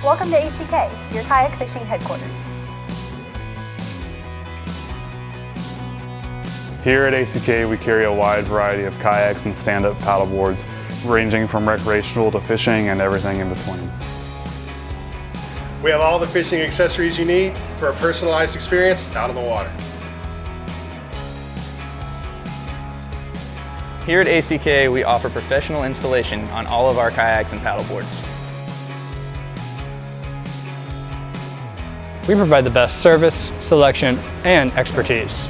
Welcome to ACK, your kayak fishing headquarters. Here at ACK, we carry a wide variety of kayaks and stand-up paddleboards, ranging from recreational to fishing and everything in between. We have all the fishing accessories you need for a personalized experience out on the water. Here at ACK, we offer professional installation on all of our kayaks and paddleboards. We provide the best service, selection, and expertise.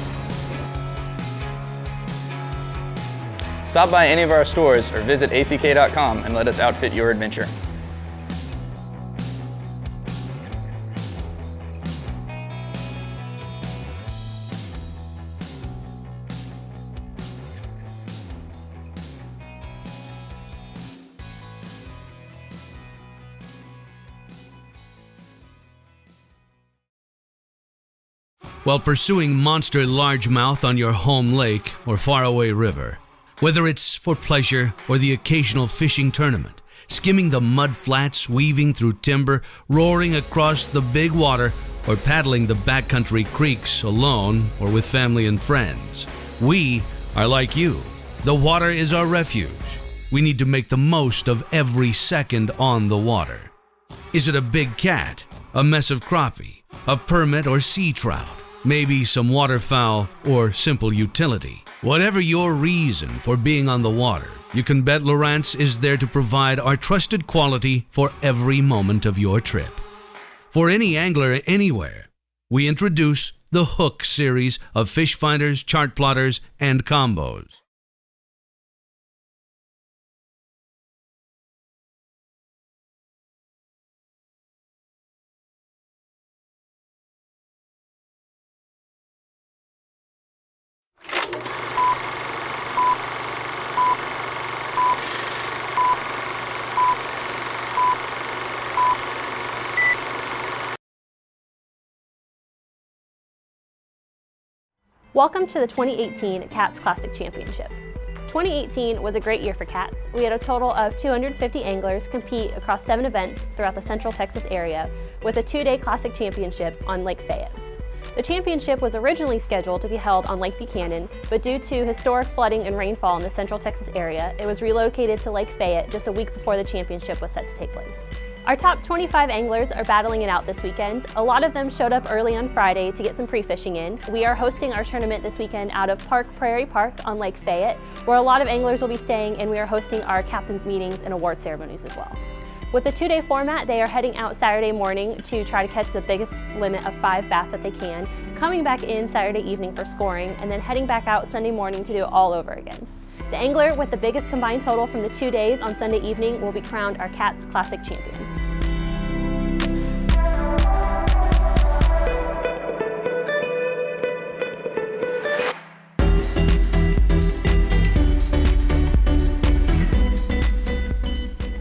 Stop by any of our stores or visit ack.com and let us outfit your adventure. While pursuing monster largemouth on your home lake or faraway river, whether it's for pleasure or the occasional fishing tournament, skimming the mud flats, weaving through timber, roaring across the big water, or paddling the backcountry creeks alone or with family and friends, we are like you. The water is our refuge. We need to make the most of every second on the water. Is it a big cat, a mess of crappie, a permit or sea trout? Maybe some waterfowl or simple utility. Whatever your reason for being on the water, you can bet Lowrance is there to provide our trusted quality for every moment of your trip. For any angler anywhere, we introduce the Hook series of fish finders, chart plotters, and combos. Welcome to the 2018 KATS Classic Championship. 2018 was a great year for KATS. We had a total of 250 anglers compete across 7 events throughout the Central Texas area with a 2-day Classic Championship on Lake Fayette. The championship was originally scheduled to be held on Lake Buchanan, but due to historic flooding and rainfall in the Central Texas area, it was relocated to Lake Fayette just a week before the championship was set to take place. Our top 25 anglers are battling it out this weekend. A lot of them showed up early on Friday to get some pre-fishing in. We are hosting our tournament this weekend out of Prairie Park on Lake Fayette, where a lot of anglers will be staying, and we are hosting our captain's meetings and award ceremonies as well. With the 2-day format, they are heading out Saturday morning to try to catch the biggest limit of 5 bass that they can, coming back in Saturday evening for scoring, and then heading back out Sunday morning to do it all over again. The angler with the biggest combined total from the 2 days on Sunday evening will be crowned our KATS Classic Champion.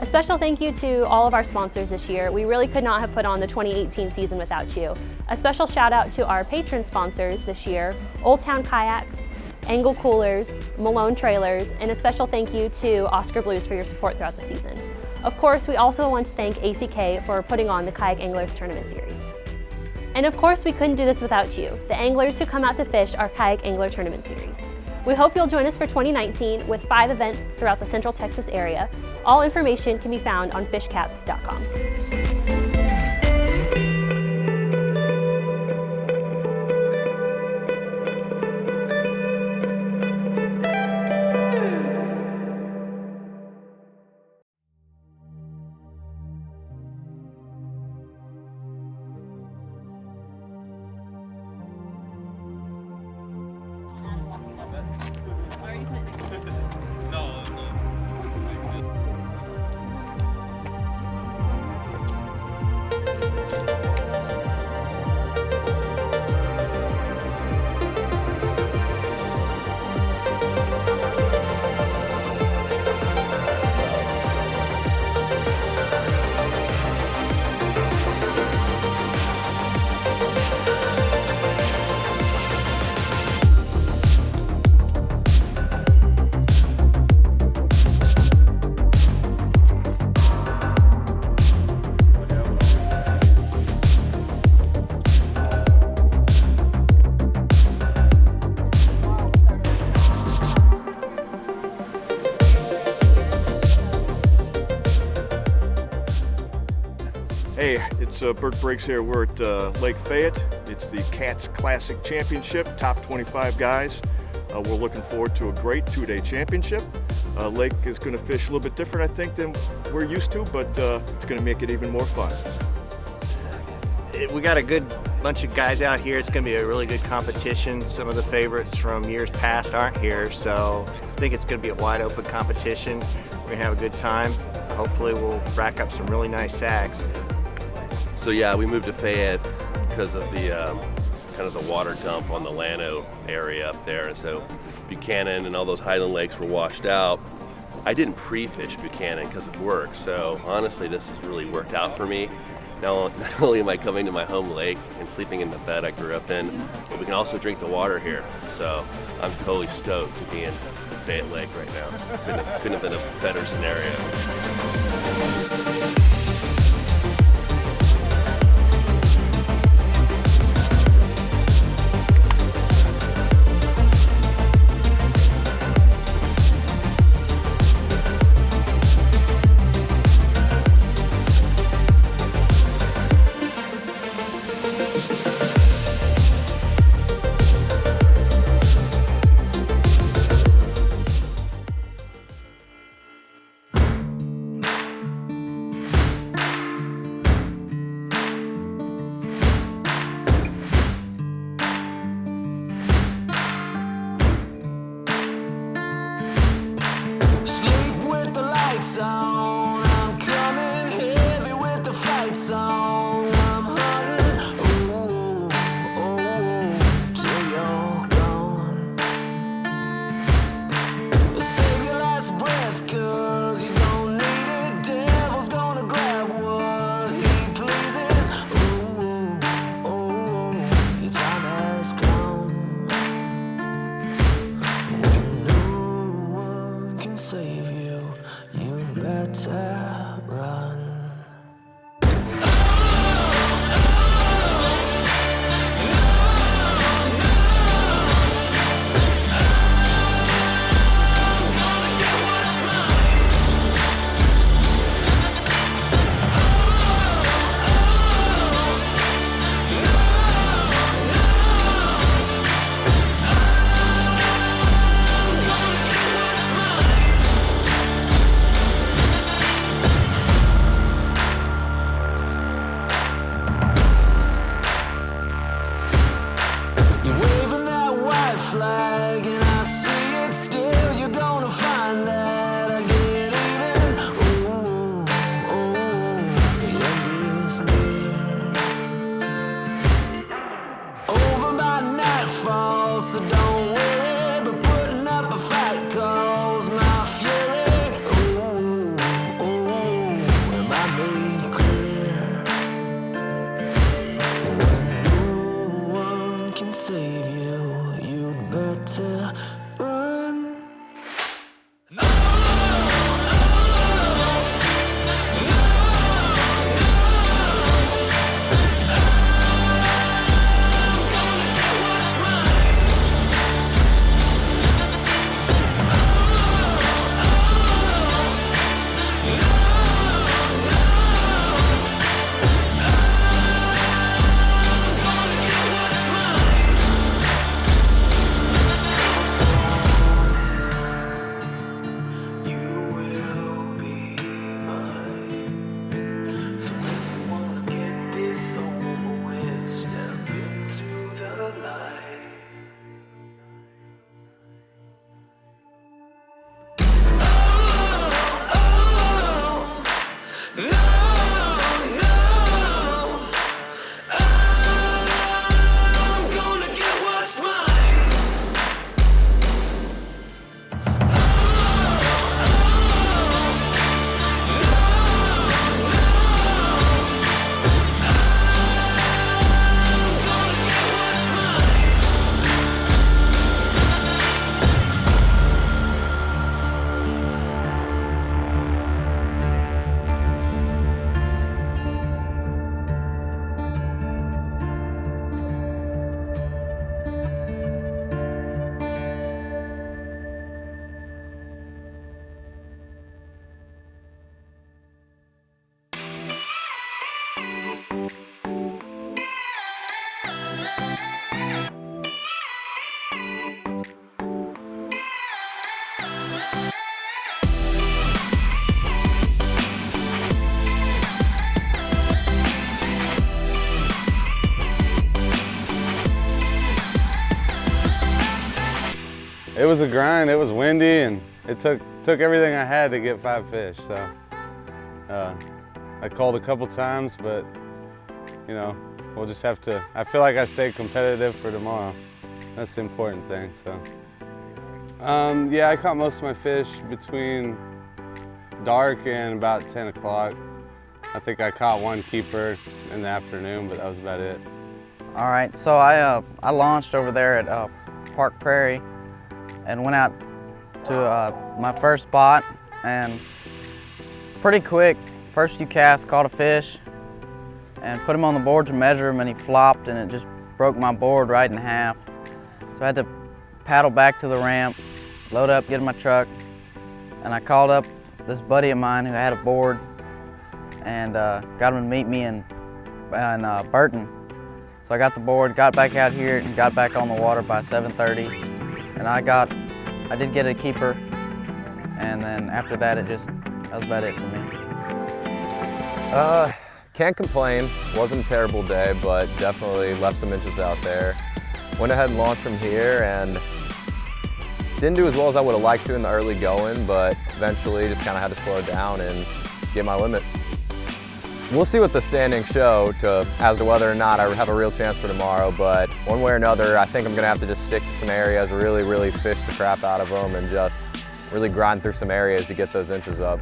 A special thank you to all of our sponsors this year. We really could not have put on the 2018 season without you. A special shout out to our patron sponsors this year, Old Town Kayaks, Angle Coolers, Malone Trailers, and a special thank you to Oscar Blues for your support throughout the season. Of course, we also want to thank ACK for putting on the Kayak Anglers Tournament Series. And of course, we couldn't do this without you, the anglers who come out to fish our Kayak Angler Tournament Series. We hope you'll join us for 2019 with 5 events throughout the Central Texas area. All information can be found on fishcats.com. Bert Briggs here. We're at Lake Fayette. It's the KATS Classic Championship, top 25 guys. We're looking forward to a great 2-day championship. Lake is going to fish a little bit different, I think, than we're used to, but it's going to make it even more fun. We got a good bunch of guys out here. It's going to be a really good competition. Some of the favorites from years past aren't here, so I think it's going to be a wide open competition. We're going to have a good time. Hopefully we'll rack up some really nice sags. So yeah, we moved to Fayette because of the kind of the water dump on the Llano area up there, and so Buchanan and all those highland lakes were washed out. I didn't pre-fish Buchanan because of work, so honestly this has really worked out for me. Not only am I coming to my home lake and sleeping in the bed I grew up in, but we can also drink the water here. So I'm totally stoked to be in Fayette Lake right now. Couldn't have been a better scenario. I'm coming heavy with the fights on. I'm hunting, till you're gone. Save your last breath, 'cause you don't need it. Devil's gonna grab what he pleases. Your time has come. When no one can save you, you better run. Flag and I see it still. You're gonna find that I get even. The end is near. Over by nightfall, so don't worry. But putting up a fight calls my fury. Am I made clear? And when no one can save you, you'd better run. It was a grind, it was windy, and it took everything I had to get 5 fish. So I called a couple times, but you know, we'll just have to, I feel like I stayed competitive for tomorrow. That's the important thing, so. Yeah, I caught most of my fish between dark and about 10 o'clock. I think I caught one keeper in the afternoon, but that was about it. All right, so I launched over there at Park Prairie and went out to my first spot, and pretty quick, first few casts, caught a fish and put him on the board to measure him, and he flopped and it just broke my board right in half. So I had to paddle back to the ramp, load up, get in my truck, and I called up this buddy of mine who had a board and got him to meet me in Burton. So I got the board, got back out here and got back on the water by 7:30, and I did get a keeper, and then after that that was about it for me. Can't complain. Wasn't a terrible day, but definitely left some inches out there. Went ahead and launched from here and didn't do as well as I would have liked to in the early going, but eventually just kind of had to slow down and get my limit. We'll see what the standings show as to whether or not I have a real chance for tomorrow, but one way or another, I think I'm gonna have to just stick to some areas, really fish the crap out of them and just really grind through some areas to get those inches up.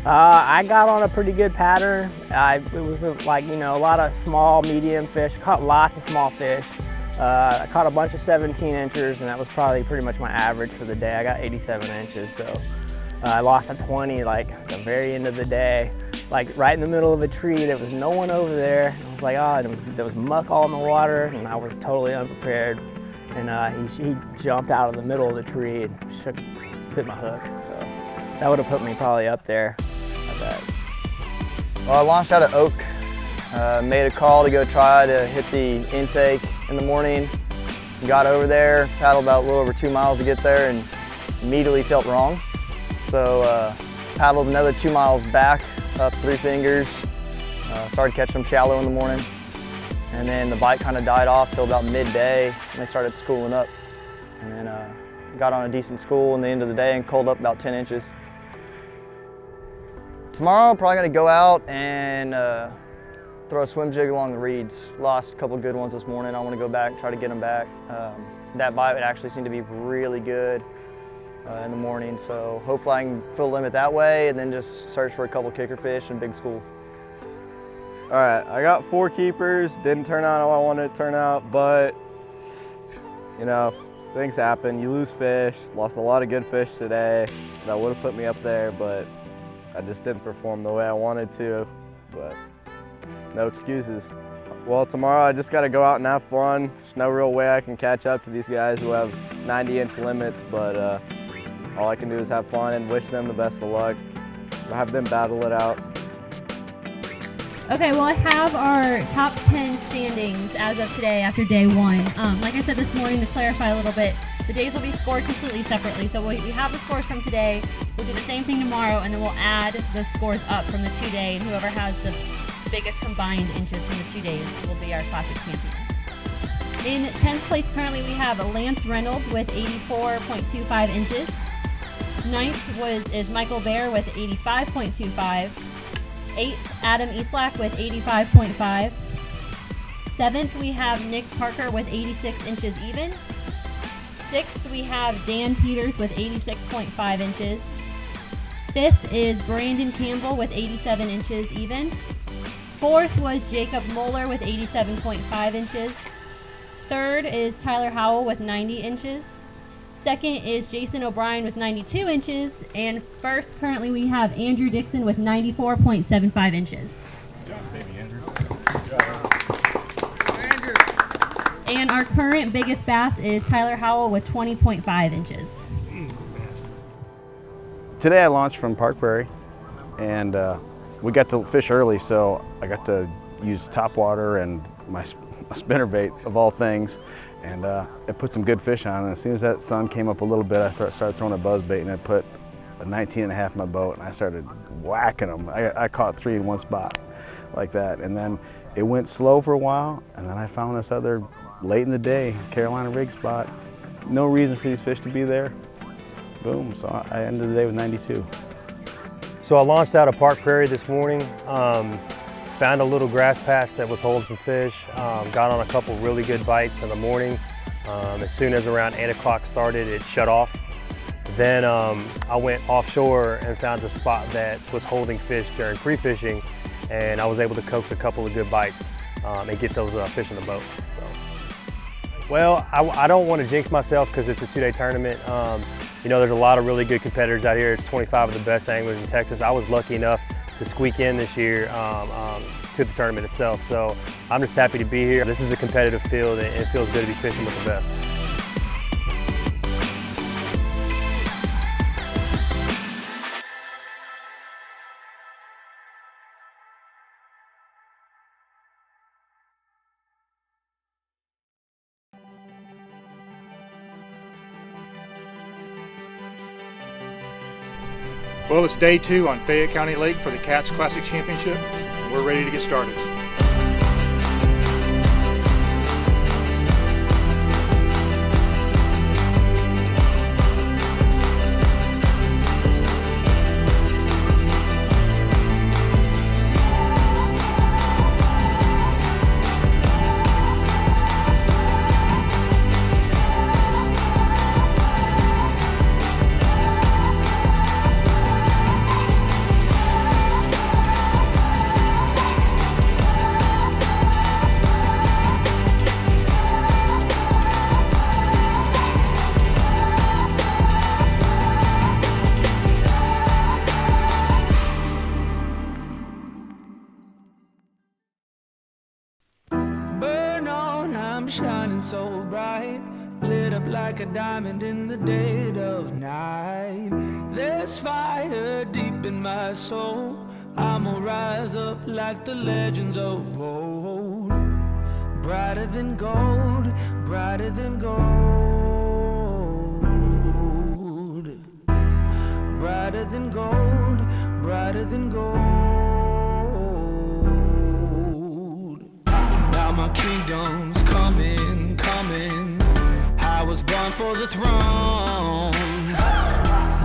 I got on a pretty good pattern. It was like, you know, a lot of small, medium fish. Caught lots of small fish. I caught a bunch of 17 inchers, and that was probably pretty much my average for the day. I got 87 inches, so I lost a 20 like at the very end of the day. Like right in the middle of a tree, there was no one over there. I was like, oh, there was muck all in the water, and I was totally unprepared. And he jumped out of the middle of the tree and spit my hook. So that would have put me probably up there. Well, I launched out of Oak, made a call to go try to hit the intake in the morning. Got over there, paddled about a little over 2 miles to get there, and immediately felt wrong. So paddled another 2 miles back, up 3 fingers, started catching them shallow in the morning. And then the bite kind of died off till about midday, and they started schooling up. And then got on a decent school in the end of the day and culled up about 10 inches. Tomorrow, I'm probably gonna go out and throw a swim jig along the reeds. Lost a couple good ones this morning. I wanna go back, try to get them back. That bite would actually seem to be really good in the morning, so hopefully I can fill the limit that way and then just search for a couple kicker fish and big school. All right, I got 4 keepers. Didn't turn out how I wanted it to turn out, but you know, things happen. You lose fish. Lost a lot of good fish today. That would have put me up there, but I just didn't perform the way I wanted to, but no excuses. Well, tomorrow I just got to go out and have fun. There's no real way I can catch up to these guys who have 90-inch limits, but all I can do is have fun and wish them the best of luck. I'll have them battle it out. Okay, well, I have our top 10 standings as of today after day 1. Like I said this morning, to clarify a little bit, the days will be scored completely separately. So we have the scores from today, we'll do the same thing tomorrow, and then we'll add the scores up from the 2 day, and whoever has the biggest combined inches from the 2 days will be our classic champion. In 10th place currently we have Lance Reynolds with 84.25 inches. 9th is Michael Bear with 85.25. 8th, Adam Eastlack with 85.5. 7th, we have Nick Parker with 86 inches even. 6th, we have Dan Peters with 86.5 inches. 5th is Brandon Campbell with 87 inches even. 4th was Jacob Moeller with 87.5 inches. 3rd is Tyler Howell with 90 inches. 2nd is Jason O'Brien with 92 inches. And 1st, currently we have Andrew Dixon with 94.75 inches. Good job, baby Andrew. And our current biggest bass is Tyler Howell with 20.5 inches. Today I launched from Park Prairie, and we got to fish early, so I got to use topwater and my spinnerbait of all things, and it put some good fish on. And as soon as that sun came up a little bit, I started throwing a buzzbait, and I put a 19.5 in my boat, and I started whacking them. I caught 3 in one spot like that, and then it went slow for a while, and then I found this other late in the day Carolina rig spot, no reason for these fish to be there. Boom, so I ended the day with 92. So I launched out of Park Prairie this morning, found a little grass patch that was holding some fish, got on a couple really good bites in the morning. As soon as around 8 o'clock started, it shut off. Then I went offshore and found a spot that was holding fish during pre-fishing, and I was able to coax a couple of good bites and get those fish in the boat. So. Well, I don't want to jinx myself because it's a 2-day tournament. You know, there's a lot of really good competitors out here. It's 25 of the best anglers in Texas. I was lucky enough to squeak in this year to the tournament itself. So I'm just happy to be here. This is a competitive field and it feels good to be fishing with the best. Well, it's day 2 on Fayette County Lake for the KATS Classic Championship. We're ready to get started. Shining so bright, lit up like a diamond in the dead of night. There's fire deep in my soul. I'ma rise up like the legends of old. Brighter than gold, brighter than gold. Brighter than gold, brighter than gold. Now my kingdom's coming, coming. I was born for the throne.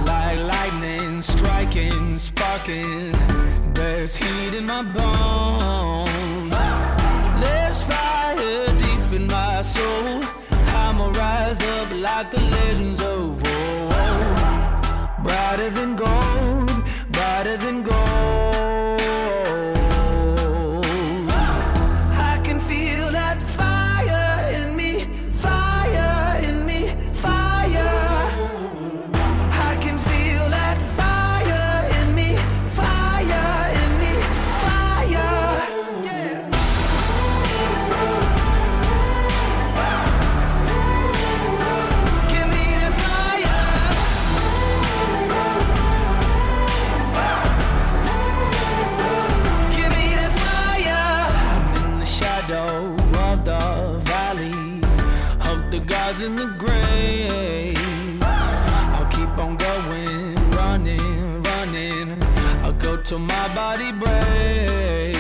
Like lightning striking, sparking. There's heat in my bones. There's fire deep in my soul. I'ma rise up like the legends of old. Brighter than gold, brighter than gold. I can feel that fire in me, fire in me, fire. I can feel that fire in me, fire in me, fire. Yeah. Give me the fire. Give me the fire. I'm in the shadow of the valley of the gods in the graves. I'll keep on going, running, running. I'll go till my body breaks.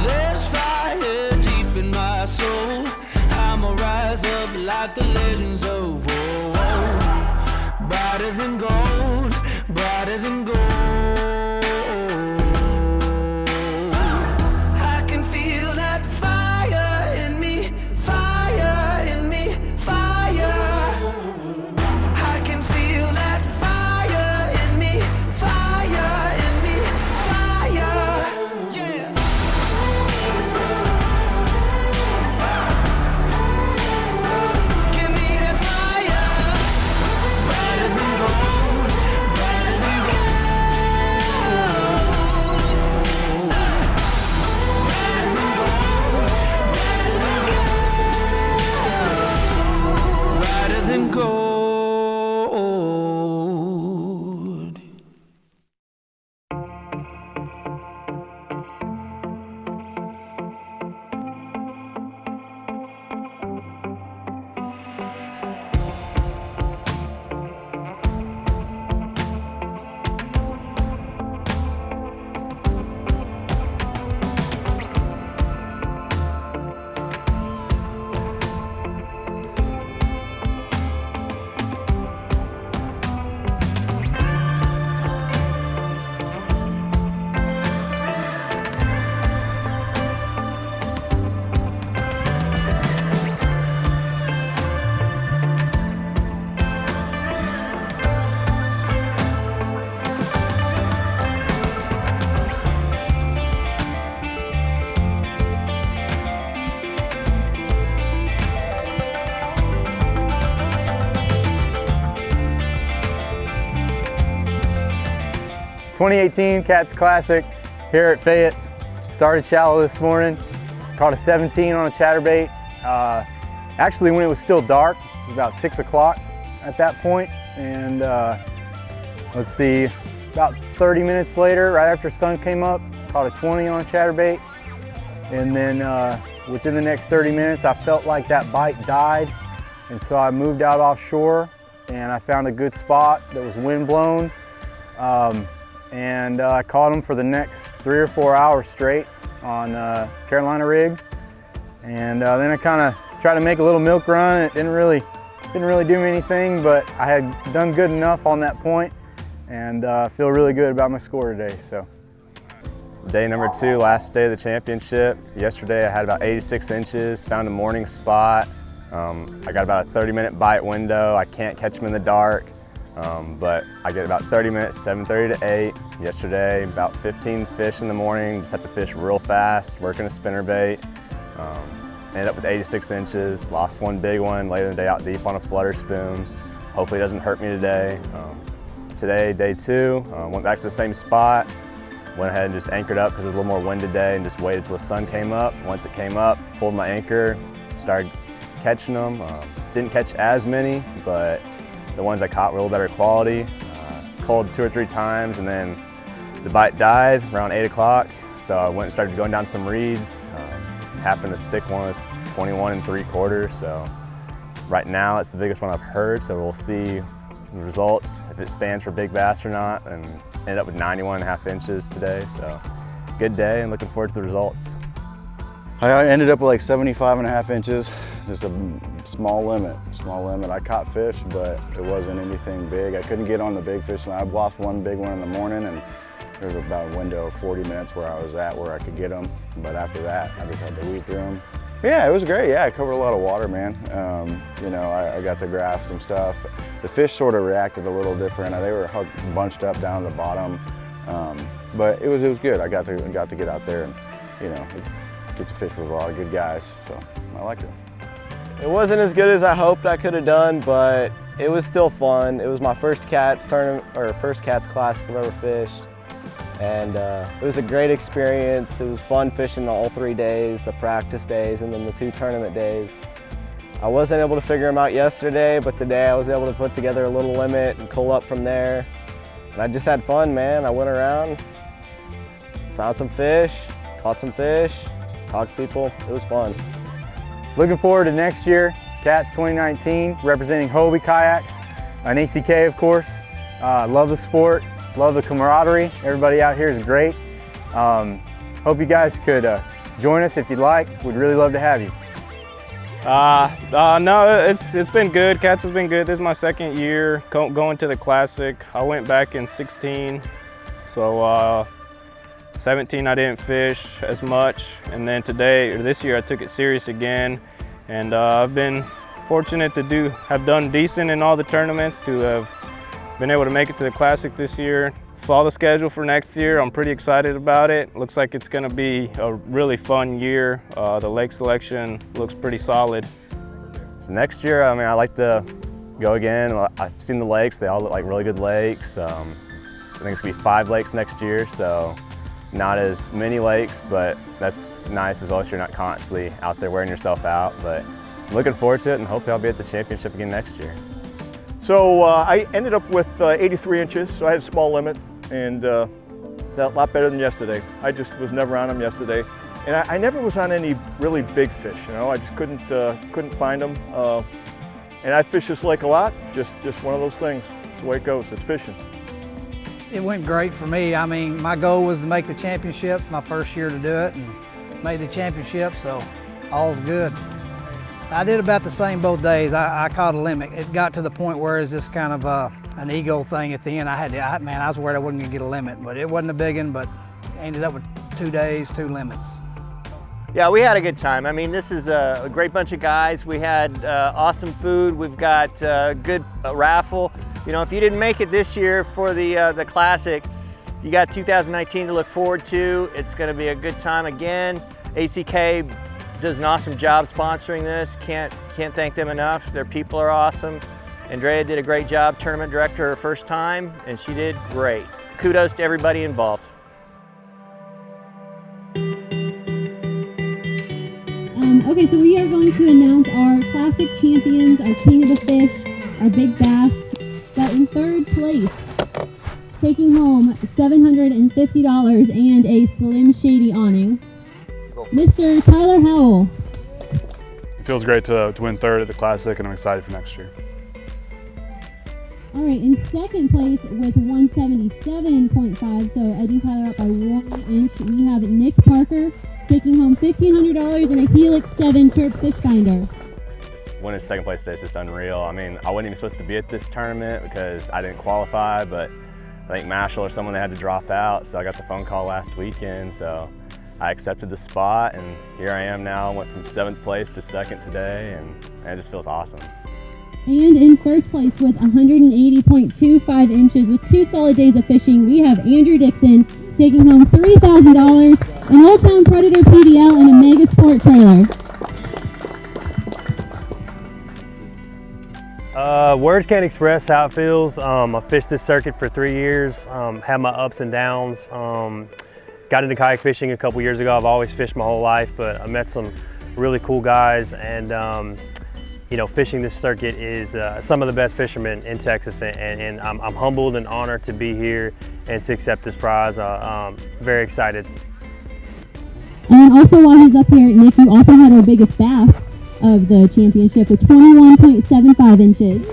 There's fire deep in my soul. I'ma rise up like the legends of old. Brighter than gold, brighter than gold. I can feel that fire in me, fire in me, fire. I can feel that fire in me, fire in me, fire. Yeah. Give me that fire. Brighter than gold, 2018 KATS Classic here at Fayette. Started shallow this morning, caught a 17 on a chatterbait. Actually, when it was still dark, it was about 6 o'clock at that point, and let's see, about 30 minutes later, right after the sun came up, caught a 20 on a chatterbait, and then within the next 30 minutes, I felt like that bite died, and so I moved out offshore, and I found a good spot that was wind blown, and I caught them for the next 3 or 4 hours straight on Carolina rig, and then I kind of tried to make a little milk run. It didn't really do me anything, but I had done good enough on that point, and feel really good about my score today. So, day number 2, last day of the championship. Yesterday I had about 86 inches, found a morning spot. I got about a 30-minute bite window. I can't catch them in the dark, but I get about 30 minutes, 7:30 to 8. Yesterday, about 15 fish in the morning. Just have to fish real fast, working a spinnerbait. Ended up with 86 inches, lost one big one, later in the day out deep on a flutter spoon. Hopefully it doesn't hurt me today. Today, day 2, went back to the same spot. Went ahead and just anchored up because it was a little more wind today and just waited till the sun came up. Once it came up, pulled my anchor, started catching them. Didn't catch as many, but the ones I caught were a little better quality. Culled 2 or 3 times, and then the bite died around 8 o'clock. So I went and started going down some reeds. Happened to stick one that's 21 3/4. So right now it's the biggest one I've heard. So we'll see the results, if it stands for big bass or not, and ended up with 91.5 inches today. So good day and looking forward to the results. I ended up with like 75.5 inches, just a small limit. I caught fish, but it wasn't anything big. I couldn't get on the big fish. I lost one big one in the morning, and there was about a window of 40 minutes where I was at where I could get them. But after that, I just had to weed through them. Yeah, it was great. Yeah, I covered a lot of water, man. You know, I got to graph some stuff. The fish sort of reacted a little different. They were bunched up down at the bottom, but it was good. I got to get out there and, you know, get to fish with a lot of good guys. So I liked it. It wasn't as good as I hoped I could have done, but it was still fun. It was my first KATS tournament, or first KATS Classic I've ever fished. And it was a great experience. It was fun fishing all 3 days, the practice days and then the 2 tournament days. I wasn't able to figure them out yesterday, but today I was able to put together a little limit and cull up from there. And I just had fun, man. I went around, found some fish, caught some fish, talked to people. It was fun. Looking forward to next year, KATS 2019, representing Hobie Kayaks, an ACK of course. Love the sport. Love the camaraderie. Everybody out here is great. Hope you guys could join us if you'd like. We'd really love to have you. No, it's been good. KATS has been good. This is my 2nd year going to the Classic. I went back in 16, so 17 I didn't fish as much, and then this year I took it serious again, and I've been fortunate to have done decent in all the tournaments, to have been able to make it to the Classic this year. Saw the schedule for next year. I'm pretty excited about it. Looks like it's going to be a really fun year. The lake selection looks pretty solid. So next year, I mean, I like to go again. I've seen the lakes. They all look like really good lakes. I think it's going to be 5 lakes next year, so not as many lakes, but that's nice as well, so you're not constantly out there wearing yourself out. But I'm looking forward to it, and hopefully I'll be at the championship again next year. So I ended up with 83 inches, so I had a small limit, and a lot better than yesterday. I just was never on them yesterday. And I never was on any really big fish, you know. I just couldn't find them. And I fish this lake a lot, just one of those things. It's the way it goes, it's fishing. It went great for me. I mean, my goal was to make the championship, my first year to do it, and made the championship, so all's good. I did about the same both days. I caught a limit. It got to the point where it's just kind of an ego thing at the end. I was worried I wasn't gonna get a limit, but it wasn't a big one, but ended up with 2 days, 2 limits. Yeah, we had a good time. I mean, this is a great bunch of guys. We had awesome food. We've got a good raffle. You know, if you didn't make it this year for the Classic, you got 2019 to look forward to. It's gonna be a good time again. ACK does an awesome job sponsoring this. Can't thank them enough. Their people are awesome. Andrea did a great job, tournament director her first time, and she did great. kudos to everybody involved. Okay, so we are going to announce our classic champions, our king of the fish, our big bass. But in third place, taking home $750 and a Slim Shady awning, Mr. Tyler Howell. It feels great to win third at the Classic, and I'm excited for next year. All right, in second place with 177.5, so edging Tyler up by 1 inch, we have Nick Parker taking home $1,500 and a Helix 7 chirp fish finder. Winning second place today is just unreal. I mean, I wasn't even supposed to be at this tournament because I didn't qualify, but I think Mashal or someone, they had to drop out, so I got the phone call last weekend, so I accepted the spot, and here I am now. Went from 7th place to 2nd today, and it just feels awesome. And in first place with 180.25 inches with 2 solid days of fishing, we have Andrew Dixon taking home $3,000, an Old Town Predator PDL, and a Mega Sport trailer. Words can't express how it feels. I fished this circuit for 3 years, had my ups and downs. Got into kayak fishing a couple years ago. I've always fished my whole life, but I met some really cool guys, and you know, fishing this circuit is some of the best fishermen in Texas, and I'm humbled and honored to be here and to accept this prize. Very excited. And also while he's up here, Nick, you also had our biggest bass of the championship with 21.75 inches.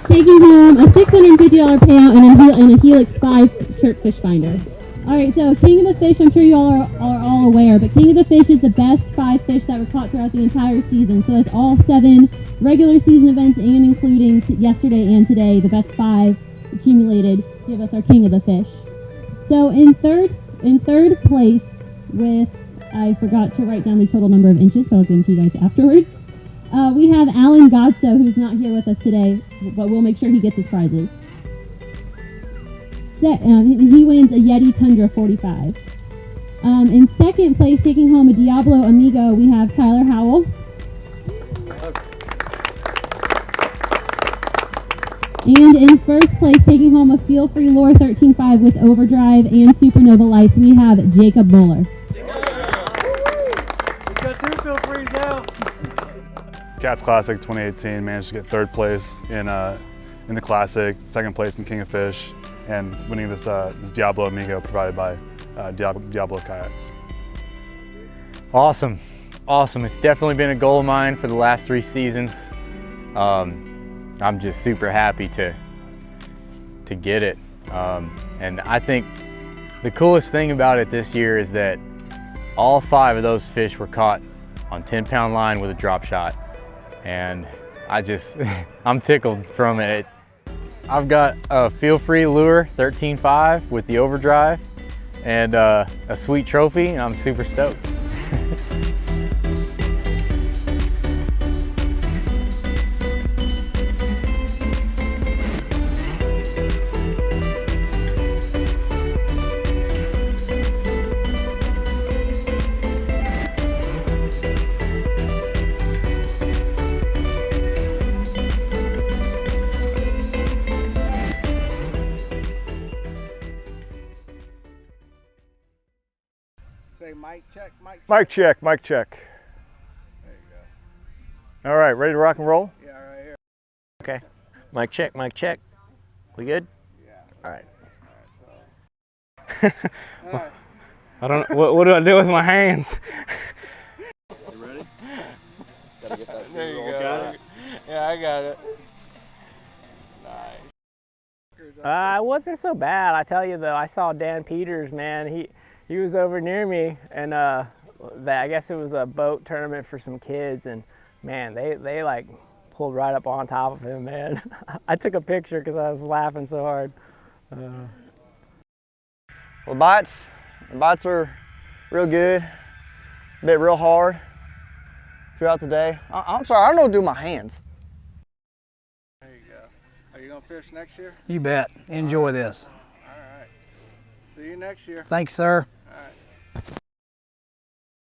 Taking home a $650 payout and a Helix 5 chirp fish finder. All right, so King of the Fish, I'm sure you all are all aware, but King of the Fish is the best 5 fish that were caught throughout the entire season. So that's all 7 regular season events and including yesterday and today, the best 5 accumulated give us our King of the Fish. So in third place with, I forgot to write down the total number of inches, but I'll give them to you guys afterwards. We have Alan Godso, who's not here with us today, but we'll make sure he gets his prizes. He wins a Yeti Tundra 45. In second place, taking home a Diablo Amigo, we have Tyler Howell. And in first place, taking home a Feel Free Lure 13.5 with Overdrive and Supernova Lights, we have Jacob Bowler. We've got 2 Feel Frees now. KATS Classic 2018, managed to get 3rd place in the Classic, 2nd place in King of Fish, and winning this Diablo Amigo provided by Diablo Kayaks. Awesome, awesome. It's definitely been a goal of mine for the last 3 seasons. I'm just super happy to get it. And I think the coolest thing about it this year is that all 5 of those fish were caught on 10-pound line with a drop shot. And I'm tickled from it. I've got a Feel Free Lure 13.5 with the Overdrive and a sweet trophy, and I'm super stoked. Mic check, mic check. There you go. All right, ready to rock and roll? Yeah, right here. Okay. Mic check, mic check. We good? Yeah. All right. All right. I don't know, what do I do with my hands? You ready? Gotta get that there you go. Got it? Yeah, I got it. It wasn't so bad. I tell you though, I saw Dan Peters, man. He was over near me, and I guess it was a boat tournament for some kids, and man, they like pulled right up on top of him, man. I took a picture because I was laughing so hard. Well, the bites were real good, bit real hard throughout the day. I'm sorry, I don't know what to do with my hands. There you go. Are you gonna fish next year? You bet. Enjoy this. All right. See you next year. Thanks, sir.